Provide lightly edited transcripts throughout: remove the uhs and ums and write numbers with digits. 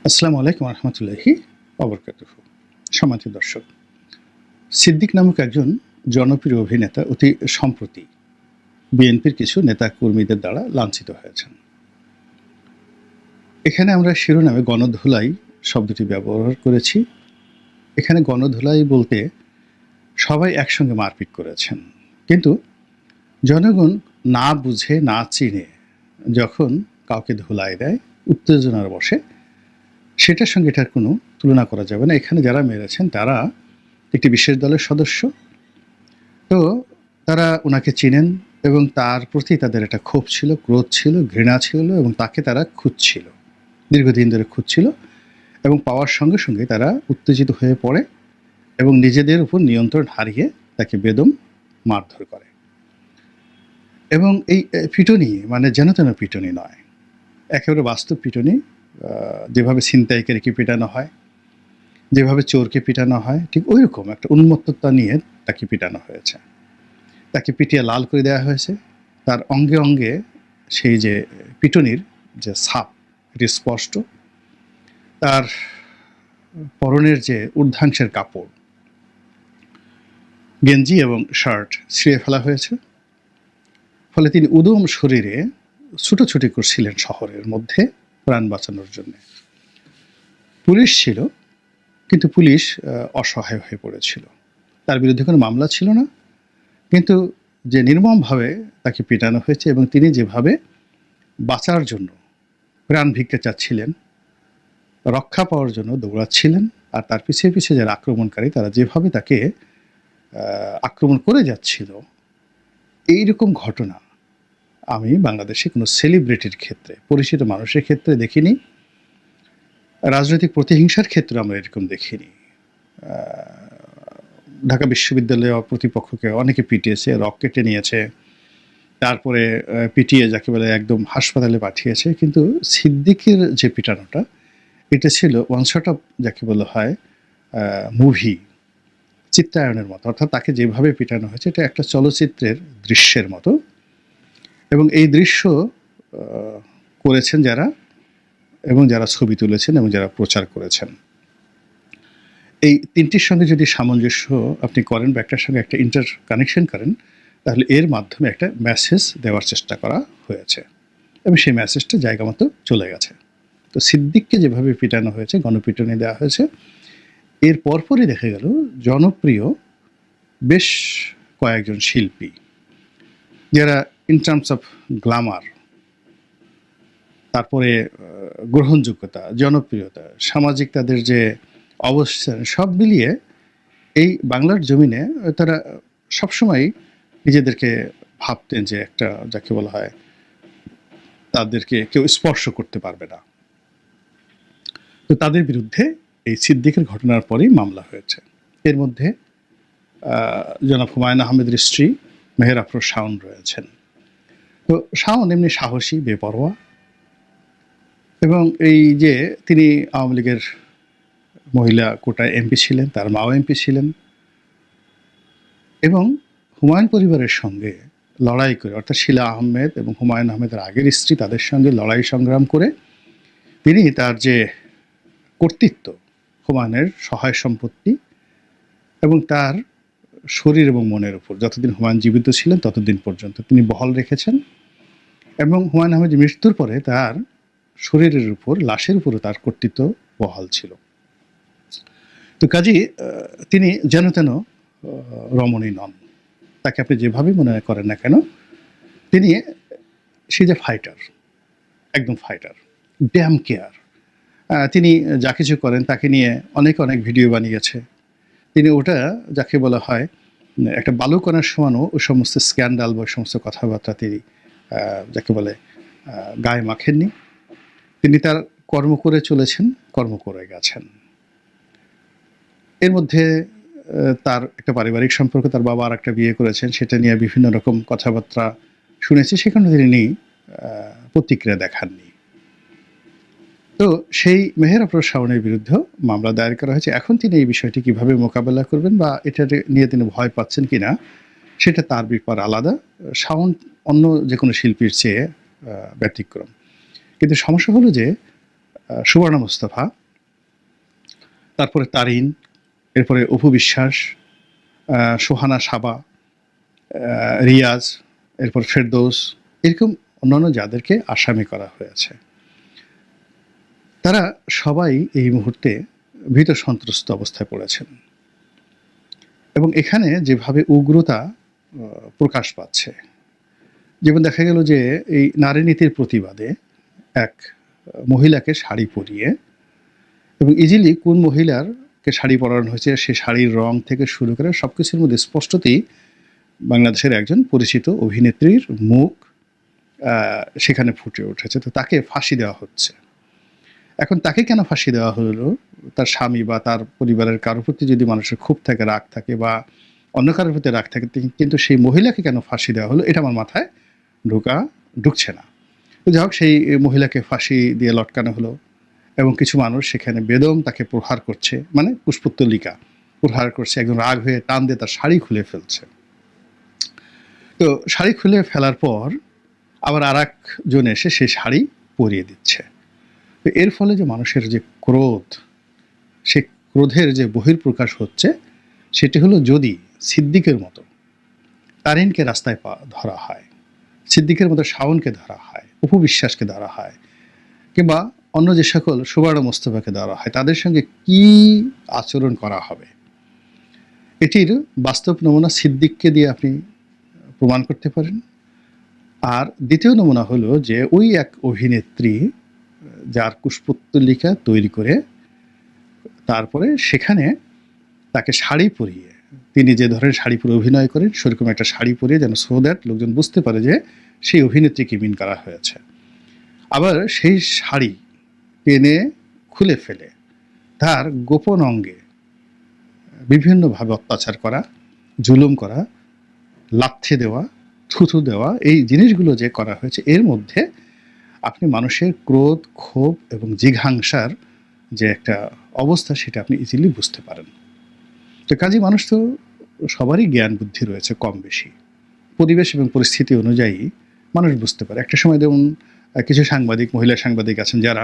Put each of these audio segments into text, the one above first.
আসসালামু আলাইকুম রহমতুল্লাহি অবরকাতুহু। সম্মানিত দর্শক, সিদ্দিক নামক একজন জনপ্রিয় অভিনেতা অতি সম্প্রতি বিএনপির কিছু নেতা কর্মীদের দ্বারা লাঞ্ছিত হয়েছেন। এখানে আমরা শিরোনামে গণধোলাই শব্দটি ব্যবহার করেছি। এখানে গণধোলাই বলতে সবাই একসঙ্গে মারপিট করেছেন, কিন্তু জনগণ না বুঝে না চিনে যখন কাউকে ধোলাই দেয়, উত্তেজনার বশে, সেটার সঙ্গে এটার কোনো তুলনা করা যাবে না। এখানে যারা মেরেছেন তারা একটি বিশেষ দলের সদস্য। তো তারা ওনাকে চিনেন এবং তার প্রতি তাদের একটা ক্ষোভ ছিল, ক্রোধ ছিল, ঘৃণা ছিল এবং তাকে তারা খুঁজছিল, দীর্ঘদিন ধরে খুঁজছিল এবং পাওয়ার সঙ্গে সঙ্গে তারা উত্তেজিত হয়ে পড়ে এবং নিজেদের উপর নিয়ন্ত্রণ হারিয়ে তাকে বেদম মারধর করে। এবং এই পিটুনি মানে যেন তেন পিটুনি নয়, একেবারে বাস্তব পিটুনি। যেভাবে ছিনতাইকারীকে পিটানো হয়, যেভাবে চোরকে পিটানো হয়, ঠিক ওই রকম একটা উন্মত্ততা নিয়ে তাকে পিটানো হয়েছে। তাকে পিটিয়ে লাল করে দেওয়া হয়েছে। তার অঙ্গে অঙ্গে সেই যে পিটুনির যে ছাপ, এটি স্পষ্ট। তার পরনের যে ঊর্ধ্বাংশের কাপড়, গেঞ্জি এবং শার্ট ছিঁড়ে ফেলা হয়েছে। ফলে তিনি উদম শরীরে ছুটোছুটি করছিলেন শহরের মধ্যে প্রাণ বাঁচানোর জন্য। পুলিশ ছিল, কিন্তু পুলিশ অসহায় হয়ে পড়েছিল। তার বিরুদ্ধে কোনো মামলা ছিল না, কিন্তু যে নির্মমভাবে তাকে পিটানো হয়েছে এবং তিনি যেভাবে বাঁচার জন্য প্রাণ ভিক্ষা চাচ্ছিলেন, রক্ষা পাওয়ার জন্য দৌড়াচ্ছিলেন, আর তার পিছিয়ে পিছিয়ে যারা আক্রমণকারী তারা যেভাবে তাকে আক্রমণ করে যাচ্ছিল, এইরকম ঘটনা আমি বাংলাদেশে কোনো সেলিব্রিটির ক্ষেত্রে, পরিচিত মানুষের ক্ষেত্রে দেখিনি। রাজনৈতিক প্রতিহিংসার ক্ষেত্রে আমরা এরকম দেখিনি। ঢাকা বিশ্ববিদ্যালয়ে প্রতিপক্ষকে অনেকে পিটিয়েছে, রক কেটে নিয়েছে, তারপরে পিটিয়ে যাকে বলে একদম হাসপাতালে পাঠিয়েছে। কিন্তু সিদ্দিকের যে পিটানোটা, এটা ছিল ওয়ান শট অফ, যাকে বলা হয় মুভি, চিত্রায়নের মতো। অর্থাৎ তাকে যেভাবে পিটানো হয়েছে এটা একটা চলচ্চিত্রের দৃশ্যের মতো। এবং এই দৃশ্য করেছেন যারা, এবং যারা ছবি তুলেছেন এবং যারা প্রচার করেছেন, এই তিনটির সঙ্গে যদি সামঞ্জস্য আপনি করেন বা একটার সঙ্গে একটা ইন্টার কানেকশন করেন, তাহলে এর মাধ্যমে একটা মেসেজ দেওয়ার চেষ্টা করা হয়েছে এবং সেই মেসেজটা জায়গা মতো চলে গেছে। তো সিদ্দিককে যেভাবে পিটানো হয়েছে, গণপিটুনি দেওয়া হয়েছে, এর পরপরই দেখা গেল জনপ্রিয় বেশ কয়েকজন শিল্পী, যারা ইন টার্মস অফ গ্ল্যামার, তারপরে গ্রহণযোগ্যতা, জনপ্রিয়তা, সামাজিক তাদের যে অবস্থান, সব মিলিয়ে এই বাংলার জমিনে তারা সবসময় নিজেদেরকে ভাবতেন যে একটা, যাকে বলা হয়, তাদেরকে কেউ স্পর্শ করতে পারবে না। তো তাদের বিরুদ্ধে এই সিদ্দিকের ঘটনার পরেই মামলা হয়েছে। এর মধ্যে জনাব হুমায়ুন আহমেদের স্ত্রী মেহের আফরোজ শাওন রয়েছেন। তো শাওন এমনি সাহসী, বেপরোয়া, এবং এই যে তিনি আওয়ামী লীগের মহিলা কোটায় এমপি ছিলেন, তার মাও এমপি ছিলেন, এবং হুমায়ুন পরিবারের সঙ্গে লড়াই করে, অর্থাৎ শিলা আহমেদ এবং হুমায়ুন আহমেদের আগের স্ত্রী, তাদের সঙ্গে লড়াই সংগ্রাম করে তিনি তার যে কর্তৃত্ব, হুমায়ুনের সহায় সম্পত্তি এবং তার শরীর এবং মনের উপর যতদিন হুমায়ুন জীবিত ছিলেন ততদিন পর্যন্ত তিনি বহাল রেখেছেন। এবং হুমায়ুন আহমেদ মৃত্যুর পরে তার শরীরের উপর, লাশের উপরও তার কর্তৃত্ব বহাল ছিল। তো কাজী তিনি যেন তেন রমণী নন। তাকে আপনি যেভাবে মনে করেন না কেন, তিনি সে যে ফাইটার, একদম ফাইটার, ড্যাম কেয়ার। তিনি যা কিছু করেন তাকে নিয়ে অনেক অনেক ভিডিও বানিয়েছে। তিনি ওটা যাকে বলা হয় একটা বালুকণার সমানও ওই সমস্ত স্ক্যান্ডাল বা সমস্ত কথাবার্তা তিনি যাকে বলে গায়ে মাখেননি। তিনি তার কর্ম করে চলেছেন, কর্ম করে গেছেন। এর মধ্যে তার একটা পারিবারিক সম্পর্ক, তার বাবা আর একটা বিয়ে করেছেন, সেটা নিয়ে বিভিন্ন রকম কথাবার্তা শুনেছি, সেখানে তিনি প্রতিক্রিয়া দেখাননি। তো সেই মেহের আফরোজ শাওনের বিরুদ্ধেও মামলা দায়ের করা হয়েছে। এখন তিনি এই বিষয়টি কিভাবে মোকাবেলা করবেন বা এটা নিয়ে তিনি ভয় পাচ্ছেন কিনা, সেটা তার ব্যাপার আলাদা। শাওন অন্য যে কোনো শিল্পীর চেয়ে ব্যতিক্রম। কিন্তু সমস্যা হলো যে সুবর্ণা মোস্তফা, তারপরে তারিন, এরপরে অপু বিশ্বাস, সোহানা সাবা, রিয়াজ, এরপর ফেরদৌস, এরকম অন্যান্য যাদেরকে আসামি করা হয়েছে, তারা সবাই এই মুহূর্তে ভীত সন্ত্রস্ত অবস্থায় পড়েছেন। এবং এখানে যেভাবে উগ্রতা প্রকাশ পাচ্ছে, যেমন দেখা গেল যে এই নারী নীতির প্রতিবাদে এক মহিলাকে শাড়ি পরিয়ে, এবং ইজিলি কোন মহিলারকে শাড়ি পরানো হয়েছে সে শাড়ির রং থেকে শুরু করে সব কিছুর মধ্যে স্পষ্টতই বাংলাদেশের একজন পরিচিত অভিনেত্রীর মুখ সেখানে ফুটে উঠেছে। তো তাকে ফাঁসি দেওয়া হচ্ছে। এখন তাকে কেন ফাঁসি দেওয়া হলো? তার স্বামী বা তার পরিবারের কারোর প্রতি যদি মানুষের ক্ষোভ থাকে, রাগ থাকে, বা অন্য কারোর প্রতি রাগ থাকে, কিন্তু সেই মহিলাকে কেন ফাঁসি দেওয়া হলো এটা আমার মাথায় ঢুকছে না। যাই হোক, সেই মহিলাকে ফাঁসি দিয়ে লটকানো হলো এবং কিছু মানুষ সেখানে বেদম তাকে প্রহার করছে, মানে পুষ্পোত্তলিকা প্রহার করছে, একদম রাগ হয়ে টান দিয়ে তার শাড়ি খুলে ফেলছে। তো শাড়ি খুলে ফেলার পর আবার আর একজন এসে সেই শাড়ি পরিয়ে দিচ্ছে। তো এর ফলে যে মানুষের যে ক্রোধ, সে ক্রোধের যে বহির্প্রকাশ হচ্ছে, সেটি হলো যদি সিদ্দিকের মতো তারিনকে রাস্তায় ধরা হয়, সিদ্দিকের মতো শাওনকে ধরা হয়, অপু বিশ্বাসকে ধরা হয়, কিংবা অন্য যে সকল সুবর্ণা মোস্তফাকে ধরা হয়, তাদের সঙ্গে কি আচরণ করা হবে, এটির বাস্তব নমুনা সিদ্দিককে দিয়ে আপনি প্রমাণ করতে পারেন। আর দ্বিতীয় নমুনা হলো যে ওই এক অভিনেত্রী যার কুশপুত্তলিকা তৈরি করে তারপরে সেখানে তাকে শাড়ি পরিয়ে, তিনি যে ধরনের শাড়ি পরে অভিনয় করেন সেরকম একটা শাড়ি পরিয়ে, যেন সো দ্যাট লোকজন বুঝতে পারে যে সেই অভিনেত্রীকে মিন করা হয়েছে। আবার সেই শাড়ি টেনে খুলে ফেলে তার গোপন অঙ্গে বিভিন্নভাবে অত্যাচার করা, জুলুম করা, লাথি দেওয়া, থুথু দেওয়া, এই জিনিসগুলো যে করা হয়েছে, এর মধ্যে আপনি মানুষের ক্রোধ, ক্ষোভ এবং জিঘাংসার যে একটা অবস্থা, সেটা আপনি ইজিলি বুঝতে পারেন। তো কাজে মানুষ তো সবারই জ্ঞান বুদ্ধি রয়েছে কম বেশি, পরিবেশ এবং পরিস্থিতি অনুযায়ী মানুষ বুঝতে পারে। একটা সময় যেমন কিছু সাংবাদিক, মহিলা সাংবাদিক আছেন যারা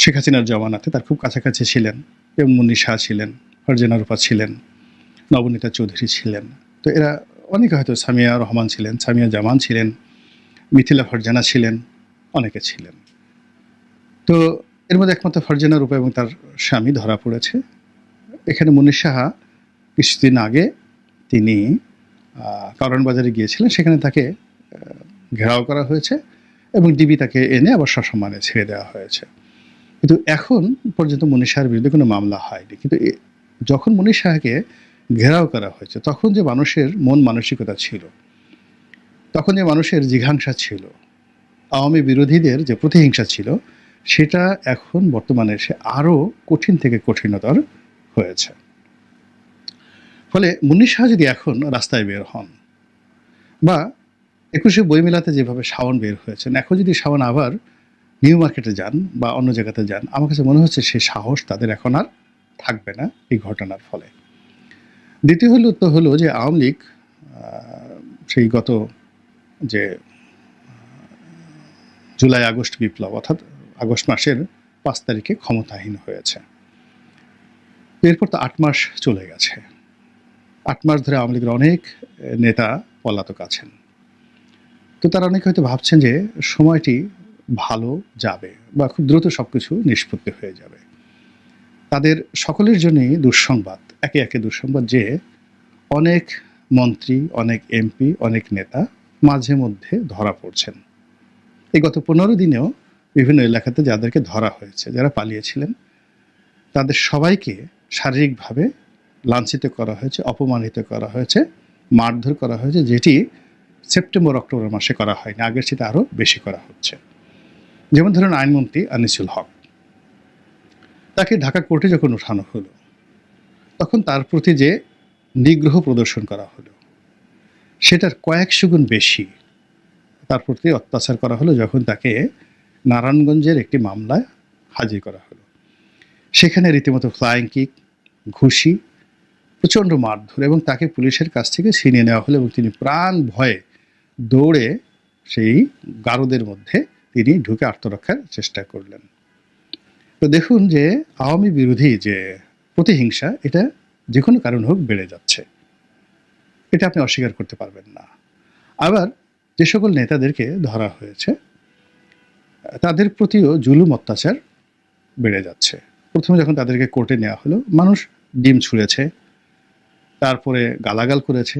শেখ হাসিনার জমানাতে তার খুব কাছাকাছি ছিলেন, যেমন মুন্নি শাহ ছিলেন, ফারজানা রূপা ছিলেন, নবনীতা চৌধুরী ছিলেন। তো এরা অনেকে, হয়তো সামিয়া রহমান ছিলেন, সামিয়া জামান ছিলেন, মিথিলা ফারজানা ছিলেন, অনেকে ছিলেন। তো এর মধ্যে একমাত্র ফারজানা রূপা এবং তার স্বামী ধরা পড়েছে। এখানে মুন্নি সাহা কিছুদিন আগে তিনি কারণ বাজারে গিয়েছিলেন, সেখানে তাকে ঘেরাও করা হয়েছে এবং ডিবি তাকে এনে আবার সসম্মানে ছেড়ে দেওয়া হয়েছে। কিন্তু এখন পর্যন্ত মুন্নি সাহার বিরুদ্ধে কোনো মামলা হয়নি। কিন্তু যখন মুন্নি সাহাকে ঘেরাও করা হয়েছে, তখন যে মানুষের মন মানসিকতা ছিল, তখন যে মানুষের জিঘাংসা ছিল, আওয়ামী বিরোধীদের যে প্রতিহিংসা ছিল, সেটা এখন বর্তমানে এসে আরও কঠিন থেকে কঠিনতর হয়েছে। ফলে মুন্নি সাহা যদি এখন রাস্তায় বের হন, বা ২১শে বইমেলাতে যেভাবে শাওন বের হয়েছেন, এখন যদি শাওন আবার নিউ মার্কেটে যান বা অন্য জায়গাতে যান, আমার কাছে মনে হচ্ছে সেই সাহস তাদের এখন আর থাকবে না এই ঘটনার ফলে। দ্বিতীয় হলো যে আওয়ামী লীগ সেই গত যে জুলাই আগস্ট বিপ্লব, অর্থাৎ আগস্ট মাসের ৫ তারিখে ক্ষমতাহীন হয়েছে। এরপর তো ৮ মাস চলে গেছে। ৮ মাস ধরে আওয়ামী লীগের অনেক নেতা পলাতক আছেন। তো তারা অনেকে হয়তো ভাবছেন যে সময়টি ভালো যাবে বা খুব দ্রুত সব কিছু নিষ্পত্তি হয়ে যাবে। তাদের সকলের জন্যই দুঃসংবাদ, একে একে দুঃসংবাদ, যে অনেক মন্ত্রী, অনেক এমপি, অনেক নেতা মাঝে মধ্যে ধরা পড়ছেন। এই গত ১৫ দিনেও বিভিন্ন এলাকাতে যাদেরকে ধরা হয়েছে, যারা পালিয়েছিলেন, তাদের সবাইকে শারীরিকভাবে লাঞ্ছিত করা হয়েছে, অপমানিত করা হয়েছে, মারধর করা হয়েছে, যেটি সেপ্টেম্বর অক্টোবর মাসে করা হয়নি, আগের চেয়ে আরও বেশি করা হচ্ছে। যেমন ধরুন আইনমন্ত্রী আনিসুল হক, তাকে ঢাকা কোর্টে যখন ওঠানো হলো, তখন তার প্রতি যে নিগ্রহ প্রদর্শন করা হলো, সেটার কয়েকশো গুণ বেশি তার প্রতি অত্যাচার করা হলো যখন তাকে নারায়ণগঞ্জের একটি মামলায় হাজির করা হলো। সেখানে রীতিমতো ফ্লাইং কিক, ঘুষি, প্রচণ্ড মারধর, এবং তাকে পুলিশের কাছ থেকে ছিনিয়ে নেওয়া হলো এবং তিনি প্রাণ ভয়ে দৌড়ে সেই গারদের মধ্যে তিনি ঢুকে আত্মরক্ষার চেষ্টা করলেন। তো দেখুন যে আওয়ামী বিরোধী যে প্রতিহিংসা এটা যে কোনো কারণ হোক বেড়ে যাচ্ছে, এটা আপনি অস্বীকার করতে পারবেন না। আবার যে সকল নেতাদেরকে ধরা হয়েছে তাদের প্রতিও জুলুম অত্যাচার বেড়ে যাচ্ছে। প্রথমে যখন তাদেরকে কোর্টে নেওয়া হলো, মানুষ ডিম ছুঁড়েছে, তারপরে গালাগাল করেছে।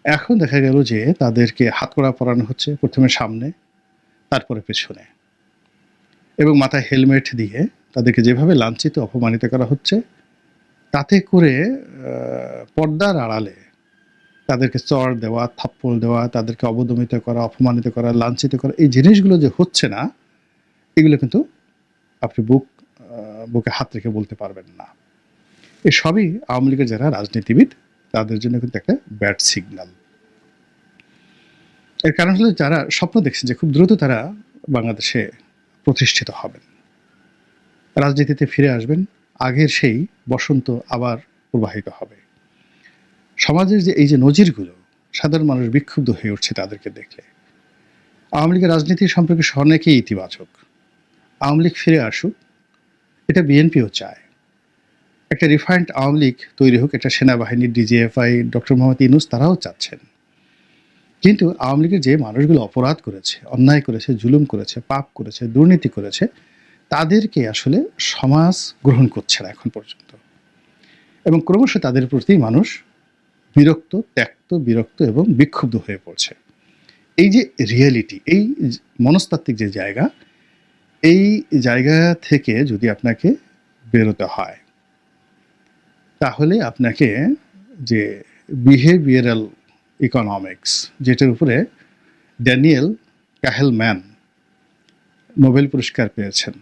এখন দেখা গেল যে তাদেরকে হাতকড়া পরানো হচ্ছে, প্রথমে সামনে, তারপরে পেছনে, এবং মাথায় হেলমেট দিয়ে তাদেরকে যেভাবে লাঞ্ছিত অপমানিত করা হচ্ছে, তাতে করে পর্দার আড়ালে তাদেরকে চড় দেওয়া, থাপ্পড় দেওয়া, তাদেরকে অবদমিত করা, অপমানিত করা, লাঞ্ছিত করা, এই জিনিসগুলো যে হচ্ছে না, এগুলো কিন্তু আপনি বুকে হাত রেখে বলতে পারবেন না। এই সবই আওয়ামী লীগের যারা রাজনীতিবিদ তাদের জন্য কিন্তু একটা ব্যাড সিগন্যাল। এর কারণ হলো যারা স্বপ্ন দেখছেন যে খুব দ্রুত তারা বাংলাদেশে প্রতিষ্ঠিত হবেন, রাজনীতিতে ফিরে আসবেন, আগের সেই বসন্ত আবার প্রবাহিত হবে। সমাজের যে এই যে নজিরগুলো, সাধারণ মানুষ বিক্ষুব্ধ হয়ে উঠছে তাদেরকে দেখলে। আওয়ামী লীগের রাজনীতি সম্পর্কে অনেকেই ইতিবাচক। আওয়ামী লীগ ফিরে আসুক, এটা বিএনপিও চায়। একটা রিফাইন্ড আওয়ামী লীগ তৈরি হোক, একটা সেনাবাহিনী, ডিজিএফআই, ডক্টর মোহাম্মদ ইউনূস তারাও চাচ্ছেন। কিন্তু আওয়ামী লীগের যে মানুষগুলো অপরাধ করেছে, অন্যায় করেছে, জুলুম করেছে, পাপ করেছে, দুর্নীতি করেছে, তাদেরকে আসলে সমাজ গ্রহণ করছে না এখন পর্যন্ত, এবং ক্রমশ তাদের প্রতি মানুষ বিরক্ত, ত্যক্ত, বিরক্ত এবং বিক্ষুব্ধ হয়ে পড়ছে। এই যে রিয়েলিটি, এই মনস্তাত্ত্বিক যে জায়গা, এই জায়গা থেকে যদি আপনাকে বেরোতে হয়, তাহলে আপনাকে যে বিহেভিয়ারাল ইকোনমিক্স, যেটার উপরে ড্যানিয়েল কাহেলম্যান নোবেল পুরস্কার পেয়েছেন,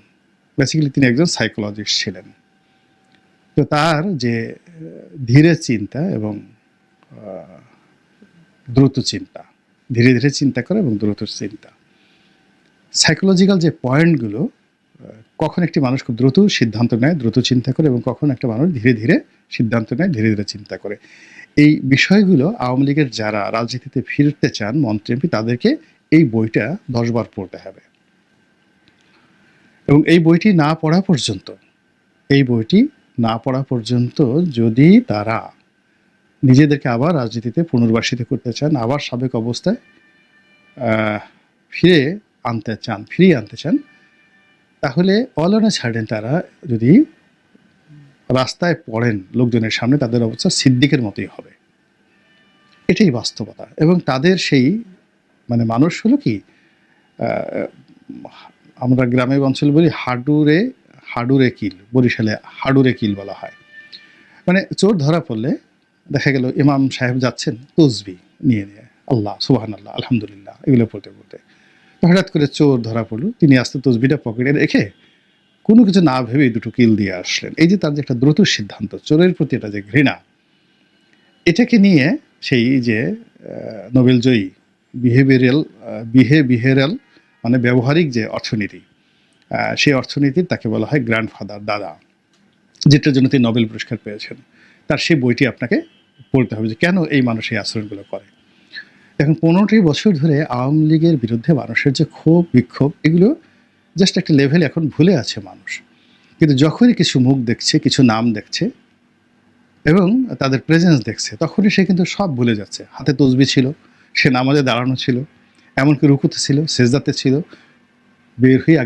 বেসিক্যালি তিনি একজন সাইকোলজিস্ট ছিলেন। তো তার যে ধীরে চিন্তা এবং দ্রুত চিন্তা, ধীরে ধীরে চিন্তা করা এবং দ্রুত চিন্তা, সাইকোলজিক্যাল যে পয়েন্টগুলো, কখন একটি মানুষ খুব দ্রুত সিদ্ধান্ত নেয়, দ্রুত চিন্তা করে, এবং কখন একটা মানুষ ধীরে ধীরে সিদ্ধান্ত নেয়, ধীরে ধীরে চিন্তা করে, এই বিষয়গুলো আওয়ামী লীগের যারা রাজনীতিতে ফিরতে চান মন্ত্রী এমপি, তাদেরকে এই বইটা 10 বার পড়তে হবে। এবং এই বইটি না পড়া পর্যন্ত যদি তারা নিজেদেরকে আবার রাজনীতিতে পুনর্বাসিত করতে চান, আবার সাবেক অবস্থায় ফিরিয়ে আনতে চান, তাহলে অল অন এ সার্টেন তারা যদি রাস্তায় পড়েন লোকজনের সামনে, তাদের অবস্থা সিদ্দিকের মতোই হবে। এটাই বাস্তবতা। এবং তাদের সেই মানে মানুষ হলো কি, আমরা গ্রামে অঞ্চল বলি হাডুরে কিল, বরিশালে হাডুরে কিল বলা হয়। মানে চোর ধরা পড়লে দেখা গেল ইমাম সাহেব যাচ্ছেন তসবি নিয়ে আল্লাহ সুবহানাল্লাহ আলহামদুলিল্লাহ এগুলো পড়তে পড়তে, হঠাৎ করে চোর ধরা পড়লো, তিনি আস্তে তসবিটা পকেটে রেখে কোনো কিছু না ভেবে দুটো কিল দিয়ে আসলেন। এই যে তার যে একটা দ্রুত সিদ্ধান্ত, চোরের প্রতি এটা যে ঘৃণা, এটাকে নিয়ে সেই যে নোবেলজয়ী বিহেভিয়ারাল মানে ব্যবহারিক যে অর্থনীতি, সেই অর্থনীতির তাকে বলা হয় গ্র্যান্ডফাদার, দাদা, যেটার জন্য তিনি নোবেল পুরস্কার পেয়েছেন। তার সেই বইটি আপনাকে পড়তে হবে যে কেন এই মানুষ এই আচরণগুলো করে। এখন 15টি বছর ধরে আওয়ামী লীগের বিরুদ্ধে মানুষের যে ক্ষোভ বিক্ষোভ, এগুলো জাস্ট একটা লেভেল এখন ভুলে আছে মানুষ। কিন্তু যখনই কিছু মুখ দেখছে, কিছু নাম দেখছে এবং তাদের প্রেজেন্স দেখছে, তখনই সে কিন্তু সব ভুলে যাচ্ছে। হাতে তসবি ছিল, সে নামাজে দাঁড়ানো ছিল, এমনকি রুকুতে ছিল, সেজদাতে ছিল, বের হয়ে